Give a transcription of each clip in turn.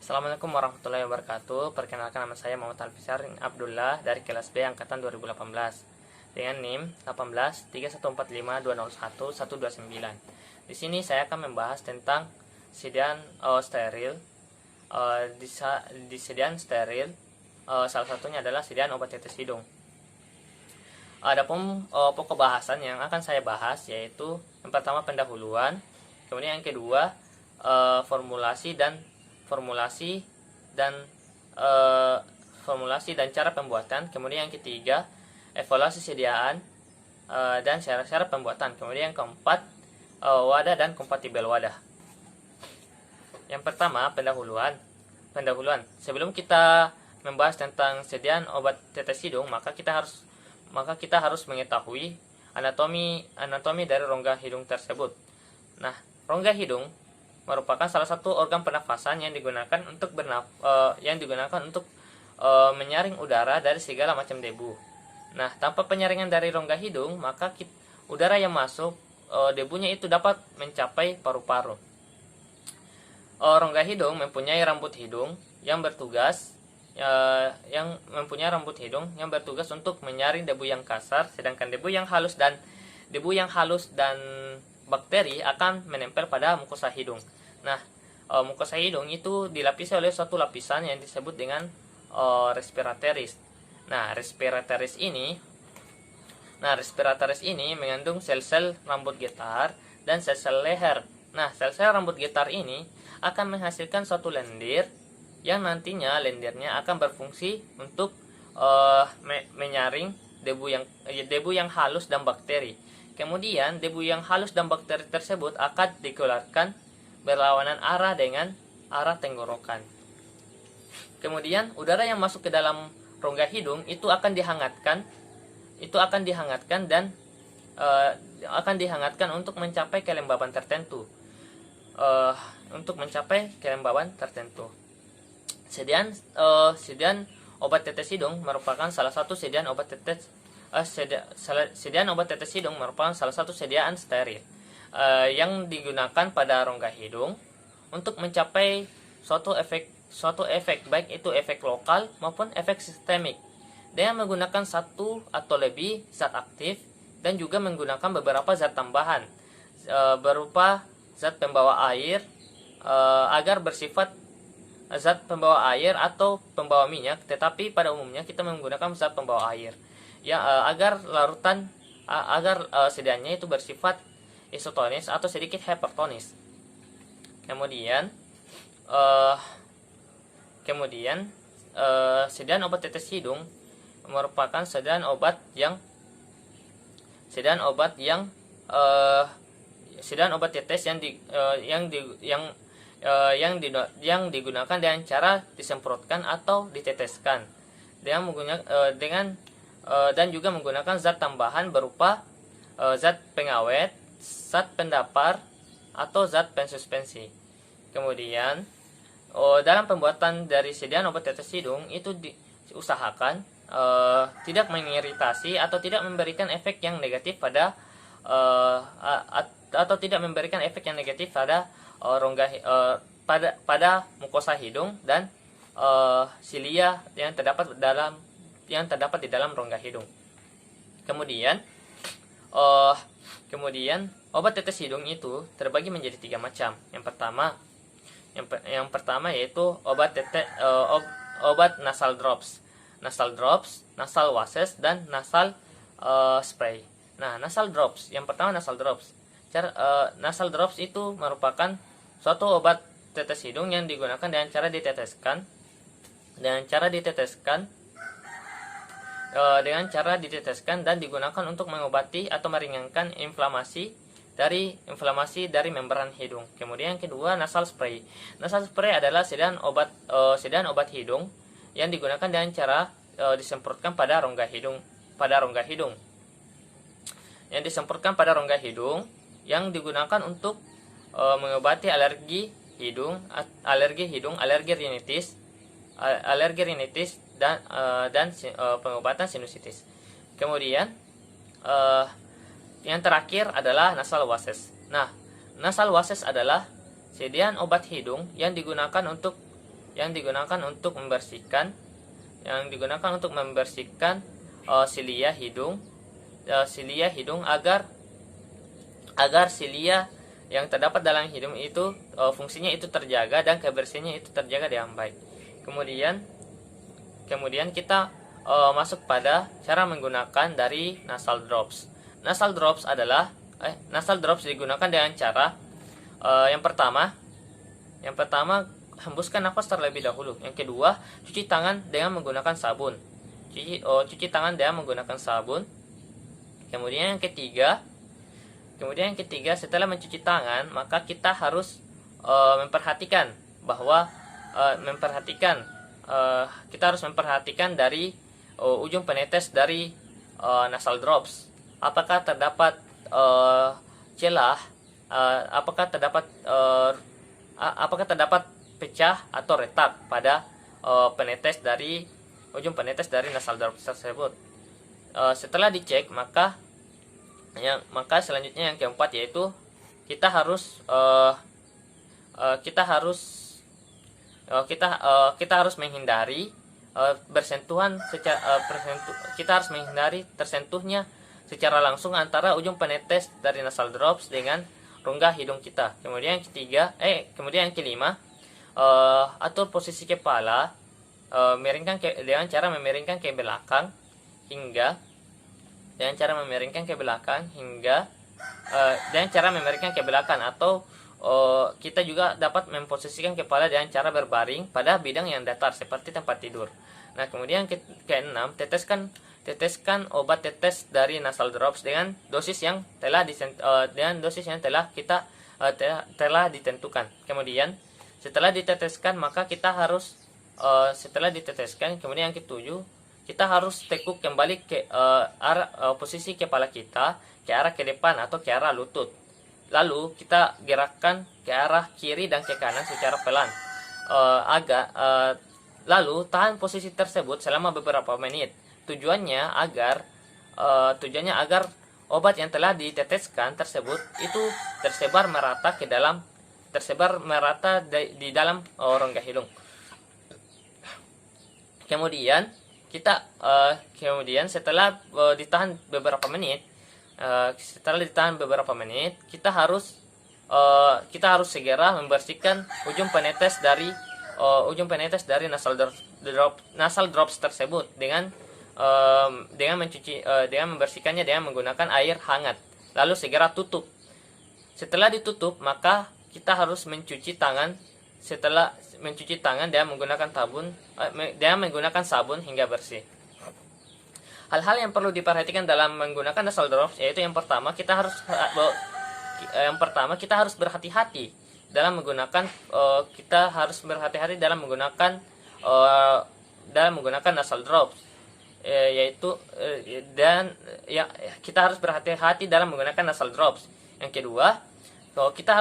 Assalamualaikum warahmatullahi wabarakatuh. Perkenalkan, nama saya Muhammad Alfisar Abdullah dari kelas B angkatan 2018 dengan NIM 183145201129. Di sini saya akan membahas tentang sediaan steril. Di sediaan steril salah satunya adalah sediaan obat tetes hidung. Adapun pokok bahasan yang akan saya bahas yaitu yang pertama pendahuluan, kemudian yang kedua formulasi dan cara pembuatan, kemudian yang ketiga evaluasi sediaan dan syarat-syarat pembuatan, kemudian yang keempat wadah dan kompatibel wadah. Yang pertama pendahuluan. Sebelum kita membahas tentang sediaan obat tetes hidung, maka kita harus mengetahui anatomi dari rongga hidung tersebut. Nah, rongga hidung merupakan salah satu organ pernafasan yang digunakan untuk menyaring udara dari segala macam debu. Nah, tanpa penyaringan dari rongga hidung, maka udara yang masuk, debunya itu dapat mencapai paru-paru. Rongga hidung mempunyai rambut hidung yang bertugas untuk menyaring debu yang kasar, sedangkan debu yang halus dan bakteri akan menempel pada mukosa hidung. Nah, mukosa hidung itu dilapisi oleh suatu lapisan yang disebut dengan respiratoris. Nah, respiratoris ini mengandung sel-sel rambut getar dan sel-sel leher. Nah, sel-sel rambut getar ini akan menghasilkan suatu lendir yang nantinya lendirnya akan berfungsi untuk menyaring debu yang halus dan bakteri. Kemudian debu yang halus dan bakteri tersebut akan dikeluarkan berlawanan arah dengan arah tenggorokan. Kemudian udara yang masuk ke dalam rongga hidung itu akan dihangatkan untuk mencapai kelembaban tertentu. Sediaan obat tetes hidung merupakan salah satu sediaan obat tetes hidung merupakan salah satu sediaan steril yang digunakan pada rongga hidung untuk mencapai suatu efek baik itu efek lokal maupun efek sistemik dengan menggunakan satu atau lebih zat aktif dan juga menggunakan beberapa zat tambahan berupa zat pembawa air agar bersifat zat pembawa air atau pembawa minyak, tetapi pada umumnya kita menggunakan zat pembawa air ya agar sediaannya itu bersifat isotonis atau sedikit hipertonis. Kemudian sediaan obat tetes hidung merupakan sediaan obat tetes yang digunakan dengan cara disemprotkan atau diteteskan dan juga menggunakan zat tambahan berupa zat pengawet, zat pendapar atau zat pensuspensi. Kemudian dalam pembuatan dari sediaan obat tetes hidung itu diusahakan tidak mengiritasi atau tidak memberikan efek yang negatif pada pada mukosa hidung dan silia yang terdapat di dalam rongga hidung. Kemudian obat tetes hidung itu terbagi menjadi 3 macam. Yang pertama yaitu obat nasal drops, nasal washes, dan nasal spray. Nah, yang pertama nasal drops. Nasal drops itu merupakan suatu obat tetes hidung yang digunakan dengan cara diteteskan dan digunakan untuk mengobati atau meringankan inflamasi dari membran hidung. Kemudian yang kedua nasal spray. Nasal spray adalah sediaan obat hidung yang digunakan dengan cara disemprotkan pada rongga hidung. Yang digunakan untuk mengobati alergi hidung, alergi rinitis dan pengobatan sinusitis. Kemudian yang terakhir adalah nasal washes. Nah, nasal washes adalah sediaan obat hidung yang digunakan untuk yang digunakan untuk membersihkan silia hidung agar silia yang terdapat dalam hidung itu fungsinya itu terjaga dan kebersihannya itu terjaga dengan baik. Kemudian kita masuk pada cara menggunakan dari nasal drops. Nasal drops digunakan dengan cara yang pertama hembuskan nafas terlebih dahulu. Yang kedua, cuci tangan dengan menggunakan sabun. Cuci tangan dengan menggunakan sabun. Kemudian yang ketiga, setelah mencuci tangan, maka kita harus memperhatikan dari ujung penetes dari nasal drops. Apakah terdapat celah? Apakah terdapat pecah atau retak pada ujung penetes dari nasal drops tersebut? Setelah dicek, maka selanjutnya yang keempat yaitu kita harus menghindari tersentuhnya secara langsung antara ujung penetes dari nasal drops dengan rongga hidung kita. Kemudian yang kelima, atur posisi kepala dengan cara memiringkan ke belakang hingga atau kita juga dapat memposisikan kepala dengan cara berbaring pada bidang yang datar seperti tempat tidur. Nah, kemudian keenam, teteskan obat tetes dari nasal drops dengan dosis yang telah ditentukan. Kemudian setelah diteteskan, kemudian yang ketujuh, kita harus tekuk kembali ke posisi kepala kita ke arah ke depan atau ke arah lutut. Lalu kita gerakkan ke arah kiri dan ke kanan secara pelan. Lalu tahan posisi tersebut selama beberapa menit. Tujuannya agar obat yang telah diteteskan tersebut itu tersebar merata di dalam rongga hidung. Kemudian setelah ditahan beberapa menit, kita harus segera membersihkan ujung penetes dari nasal drops tersebut dengan membersihkannya dengan menggunakan air hangat. Lalu segera tutup. Setelah ditutup, maka kita harus mencuci tangan. Setelah mencuci tangan dengan menggunakan sabun hingga bersih. Hal-hal yang perlu diperhatikan dalam menggunakan nasal drops yaitu yang pertama, kita harus berhati-hati dalam menggunakan nasal drops. Kita harus berhati-hati dalam menggunakan nasal drops. Yang kedua, kita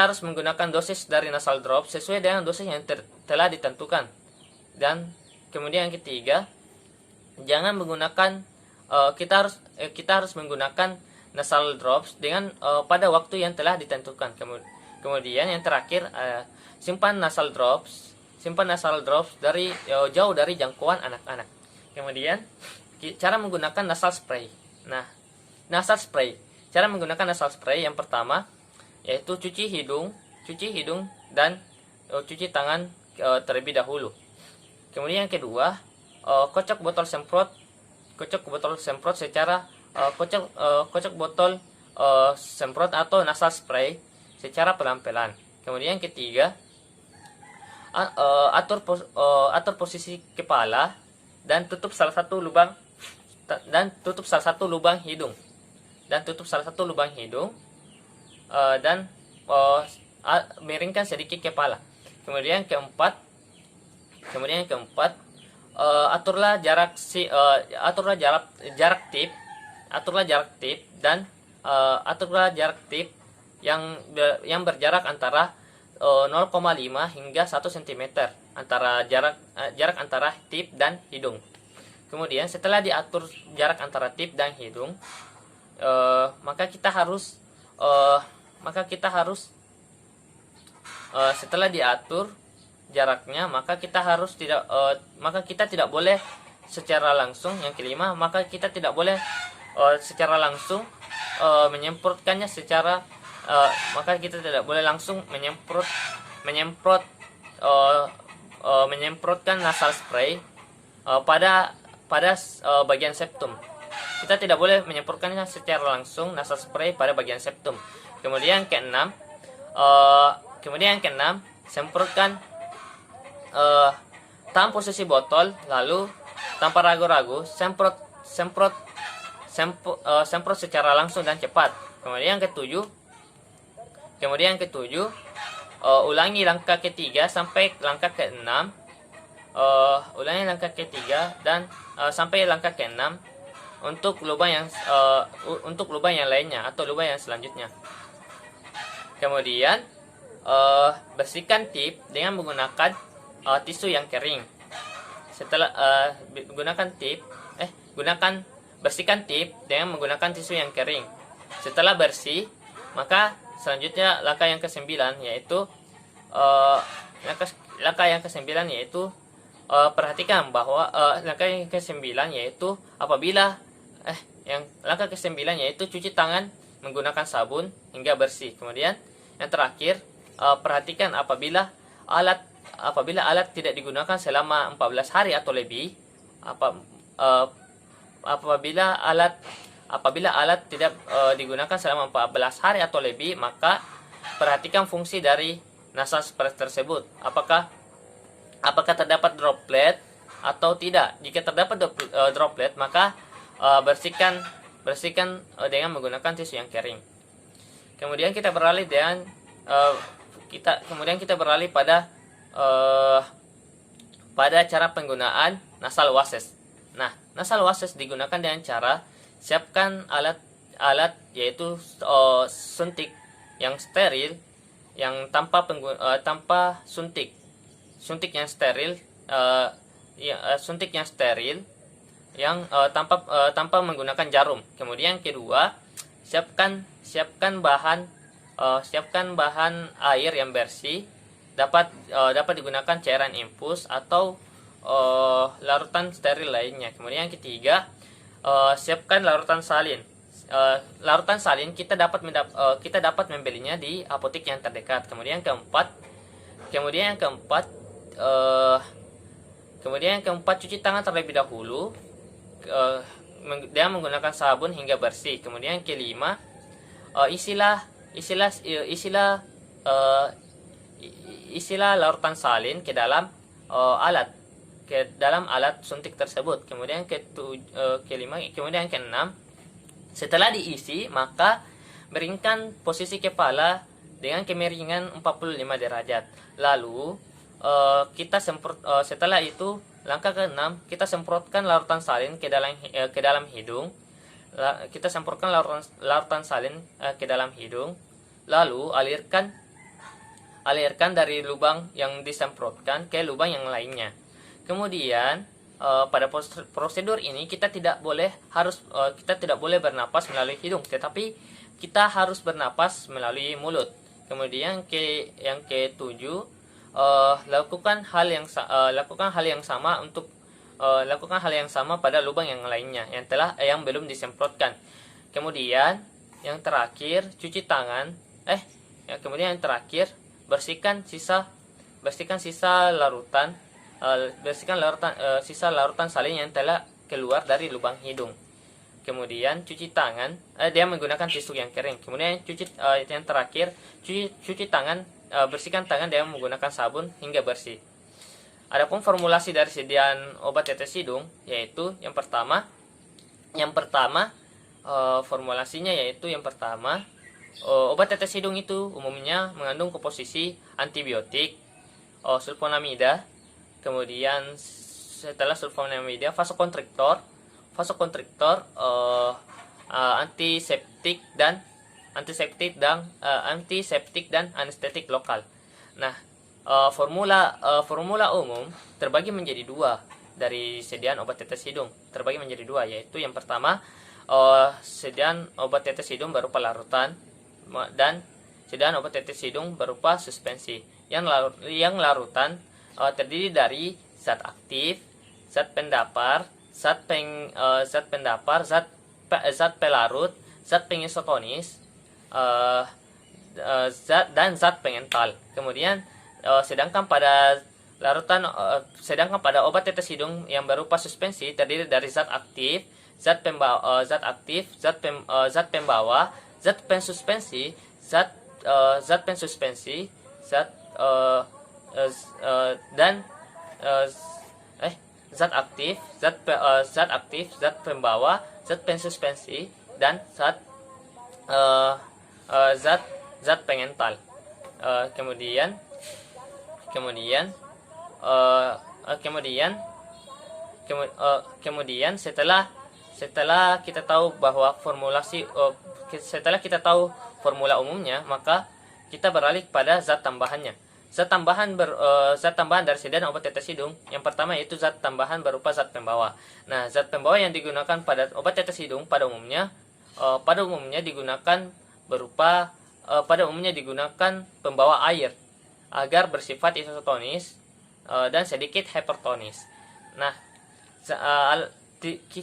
harus menggunakan dosis dari nasal drops sesuai dengan dosis yang telah ditentukan. Dan kemudian yang ketiga, kita harus menggunakan nasal drops dengan pada waktu yang telah ditentukan. Kemudian yang terakhir, simpan nasal drops dari jauh dari jangkauan anak-anak. Kemudian cara menggunakan nasal spray. Nah, cara menggunakan nasal spray yang pertama yaitu cuci hidung dan cuci tangan terlebih dahulu. Kemudian yang kedua, kocok botol semprot semprot atau nasal spray secara pelan-pelan. Kemudian yang ketiga, atur posisi kepala dan tutup salah satu lubang hidung dan miringkan sedikit kepala. Kemudian yang keempat, aturlah jarak tip yang berjarak antara 0,5 hingga 1 cm antara jarak antara tip dan hidung. Kemudian setelah diatur jarak antara tip dan hidung, maka kita harus setelah diatur jaraknya, maka kita tidak boleh secara langsung. Yang kelima, maka kita tidak boleh secara langsung menyemprotkannya secara maka kita tidak boleh langsung menyemprotkan nasal spray pada bagian septum. Kita tidak boleh menyemprotkannya secara langsung nasal spray pada bagian septum. Kemudian keenam, semprotkan tahan posisi botol, lalu tanpa ragu-ragu semprot secara langsung dan cepat. Kemudian ketujuh, ulangi langkah ketiga sampai langkah keenam. Ulangi langkah ketiga dan sampai langkah keenam untuk lubang yang lainnya atau lubang yang selanjutnya. Kemudian bersihkan tip dengan menggunakan tisu yang kering. Setelah bersihkan tip dengan menggunakan tisu yang kering. Setelah bersih, maka selanjutnya langkah yang ke-9 yaitu perhatikan bahwa langkah yang ke-9 yaitu cuci tangan menggunakan sabun hingga bersih. Kemudian yang terakhir, perhatikan apabila alat tidak digunakan selama 14 hari atau lebih. Apabila alat tidak digunakan selama 14 hari atau lebih, maka perhatikan fungsi dari nasal spray tersebut. Apakah terdapat droplet atau tidak? Jika terdapat droplet, maka bersihkan dengan menggunakan tisu yang kering. Kemudian kita beralih pada cara penggunaan nasal washes. Nah, nasal washes digunakan dengan cara siapkan alat yaitu suntik yang steril, yang tanpa suntik yang steril, tanpa menggunakan jarum. Kemudian kedua, siapkan bahan air yang bersih, dapat digunakan cairan infus atau larutan steril lainnya. Kemudian yang ketiga, siapkan larutan salin. Larutan salin kita dapat membelinya di apotek yang terdekat. Kemudian yang keempat, cuci tangan terlebih dahulu dengan menggunakan sabun hingga bersih. Kemudian yang kelima, isilah larutan salin ke dalam alat suntik tersebut. Kemudian kemudian yang keenam, setelah diisi, maka miringkan posisi kepala dengan kemiringan 45 derajat. Lalu setelah itu langkah ke-6, kita semprotkan larutan salin ke dalam hidung. Kita semprotkan larutan salin ke dalam hidung. Lalu alirkan dari lubang yang disemprotkan ke lubang yang lainnya. Kemudian pada prosedur ini kita tidak boleh bernapas melalui hidung, tetapi kita harus bernapas melalui mulut. Kemudian yang ke-7, lakukan hal yang sama pada lubang yang lainnya yang belum disemprotkan. Kemudian yang terakhir, bersihkan sisa larutan salin yang telah keluar dari lubang hidung. Kemudian cuci tangan dia menggunakan tisu yang kering. Kemudian yang terakhir, cuci tangan, bersihkan tangan dengan menggunakan sabun hingga bersih. Adapun formulasi dari sediaan obat tetes hidung yaitu yang pertama formulasinya yaitu yang pertama, obat tetes hidung itu umumnya mengandung komposisi antibiotik, sulfonamida, kemudian setelah sulfonamida vasokonstriktor, antiseptik dan anestetik lokal. Nah, formula umum terbagi menjadi dua dari sediaan obat tetes hidung, yaitu yang pertama, sediaan obat tetes hidung berupa larutan, dan sediaan obat tetes hidung berupa suspensi yang larutan terdiri dari zat aktif, zat pendapar, zat pelarut, zat pengisotonis, dan zat pengental. Kemudian sedangkan pada obat tetes hidung yang berupa suspensi terdiri dari zat aktif, zat pembawa, zat pensuspensi, zat aktif, zat pembawa, zat pensuspensi, dan zat pengental. Kemudian setelah kita tahu bahwa setelah kita tahu formula umumnya, maka kita beralih pada zat tambahannya. Zat tambahan dari sediaan obat tetes hidung yang pertama yaitu zat tambahan berupa zat pembawa. Nah, zat pembawa yang digunakan pada obat tetes hidung pada umumnya digunakan pembawa air agar bersifat isotonis dan sedikit hipertonis. Nah,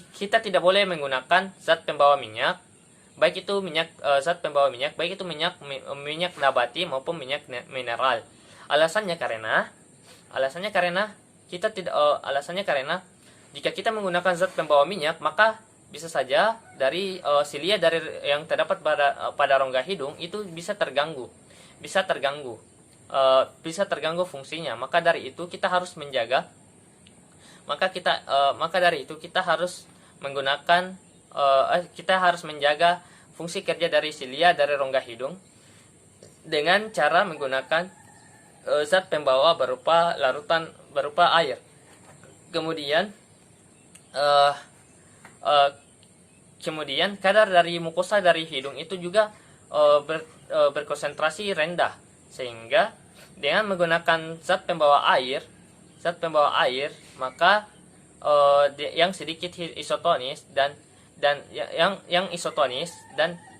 kita tidak boleh menggunakan zat pembawa minyak, baik itu minyak nabati maupun minyak mineral. Alasannya karena jika kita menggunakan zat pembawa minyak, maka bisa saja dari silia dari yang terdapat pada rongga hidung itu bisa terganggu fungsinya. Maka dari itu kita harus menjaga fungsi kerja dari silia dari rongga hidung dengan cara menggunakan zat pembawa berupa air. Kemudian kadar dari mukosa dari hidung itu juga berkonsentrasi rendah, sehingga dengan menggunakan zat pembawa air maka yang sedikit isotonis dan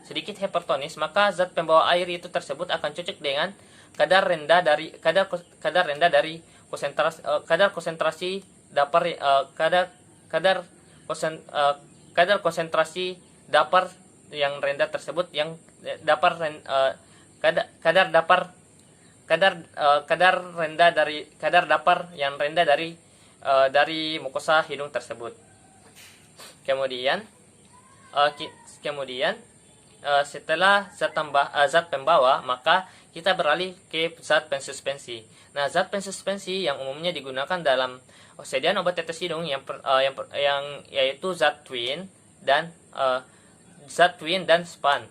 sedikit hipertonis, maka zat pembawa air itu tersebut akan cocok dengan kadar konsentrasi dapar yang rendah tersebut, kadar dapar yang rendah dari mukosa hidung tersebut. Kemudian setelah zat pembawa, maka kita beralih ke zat pensuspensi. Nah, zat pensuspensi yang umumnya digunakan dalam sediaan obat tetes hidung yang yaitu zat twin dan span.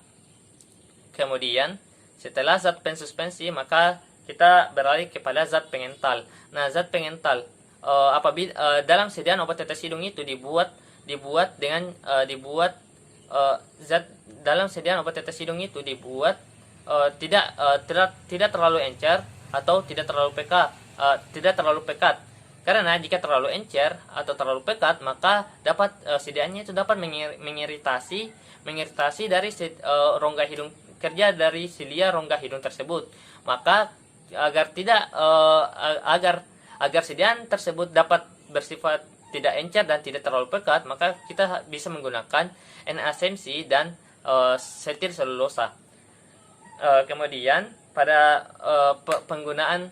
Kemudian setelah zat pensuspensi, maka kita beralih kepada zat pengental. Nah, zat pengental apabila dalam sediaan obat tetes hidung itu dalam sediaan obat tetes hidung itu tidak terlalu encer atau tidak terlalu pekat. Karena jika terlalu encer atau terlalu pekat, maka sediaannya itu dapat mengiritasi dari rongga hidung kerja dari silia rongga hidung tersebut. Maka agar sediaan tersebut dapat bersifat tidak encer dan tidak terlalu pekat, maka kita bisa menggunakan N-asemsi dan setil selulosa. Kemudian pada penggunaan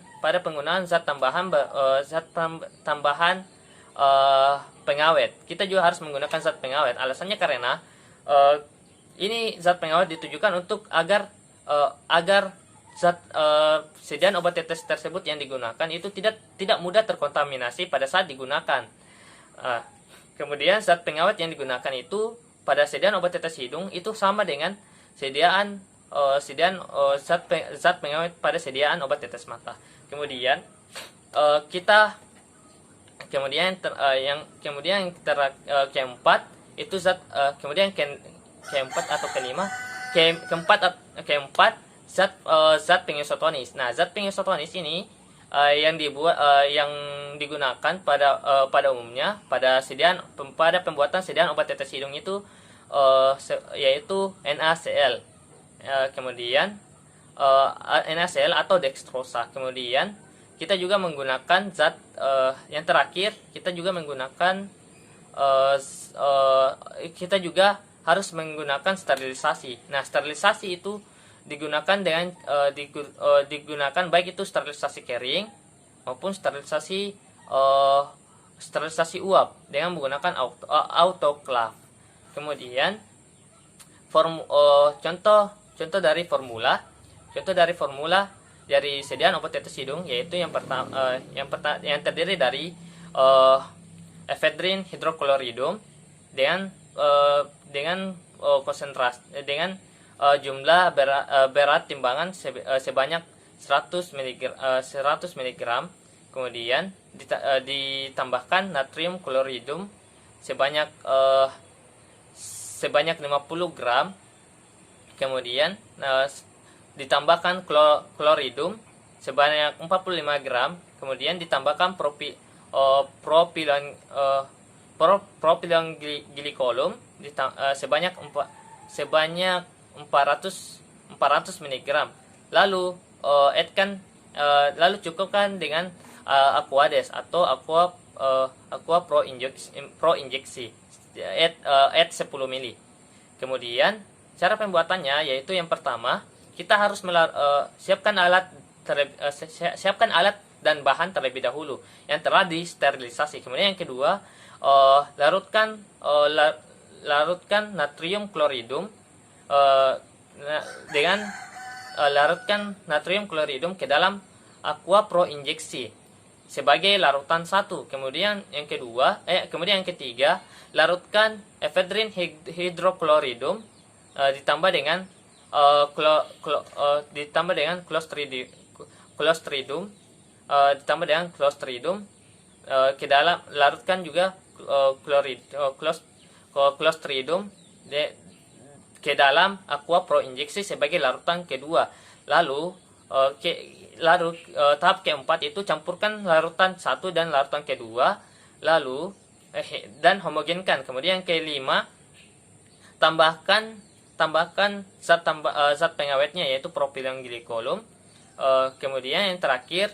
zat tambahan pengawet, kita juga harus menggunakan zat pengawet. Alasannya karena ini zat pengawet ditujukan untuk agar sediaan obat tetes tersebut yang digunakan itu tidak mudah terkontaminasi pada saat digunakan. Kemudian zat pengawet yang digunakan itu pada sediaan obat tetes hidung itu sama dengan zat pengawet pada sediaan obat tetes mata. Kemudian keempat itu zat pengisotonis. Nah, zat pengisotonis ini yang digunakan pada umumnya pada pembuatan sediaan obat tetes hidung itu yaitu NaCl. Kemudian NaCl atau dextrosa. Kemudian kita juga menggunakan zat yang terakhir, kita juga menggunakan kita juga harus menggunakan sterilisasi. Nah, sterilisasi itu digunakan dengan digunakan baik itu sterilisasi kering maupun sterilisasi uap dengan menggunakan autoclave. Kemudian contoh dari formula dari sediaan obat tetes hidung, yaitu yang terdiri dari ephedrine hidrokloridum dengan konsentrasi dengan jumlah berat timbangan sebanyak 100 mg. Kemudian ditambahkan natrium kloridum sebanyak 50 gram. Kemudian ditambahkan kloridum sebanyak 45 gram. Kemudian ditambahkan propylenglycolum sebanyak 400 mg. Lalu cukupkan dengan Aquades atau aqua pro injeksi add 10 ml. Kemudian cara pembuatannya yaitu yang pertama, kita harus siapkan alat dan bahan terlebih dahulu yang telah disterilisasi. Kemudian yang kedua, larutkan natrium kloridum ke dalam aqua pro injeksi sebagai larutan 1. Kemudian yang ketiga, larutkan ephedrine hidrokloridum ditambah dengan clostridium ke dalam, larutkan juga clostridium ke dalam aqua pro injeksi sebagai larutan kedua. Lalu tahap keempat itu campurkan larutan 1 dan larutan kedua, lalu dan homogenkan. Kemudian yang kelima, tambahkan zat pengawetnya yaitu propylenglycolum. Kemudian yang terakhir,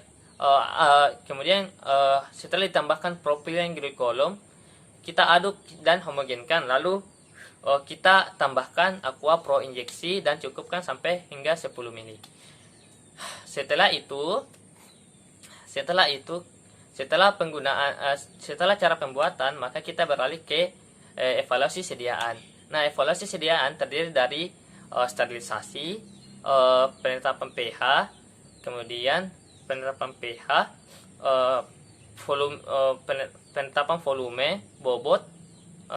setelah ditambahkan propylenglycolum, kita aduk dan homogenkan. Lalu kita tambahkan aqua pro injeksi dan cukupkan sampai hingga 10 ml. Setelah cara pembuatan, maka kita beralih ke evaluasi sediaan. Nah, evaluasi sediaan terdiri dari sterilisasi, penetapan pH, kemudian penetapan pH, penetapan volume, bobot,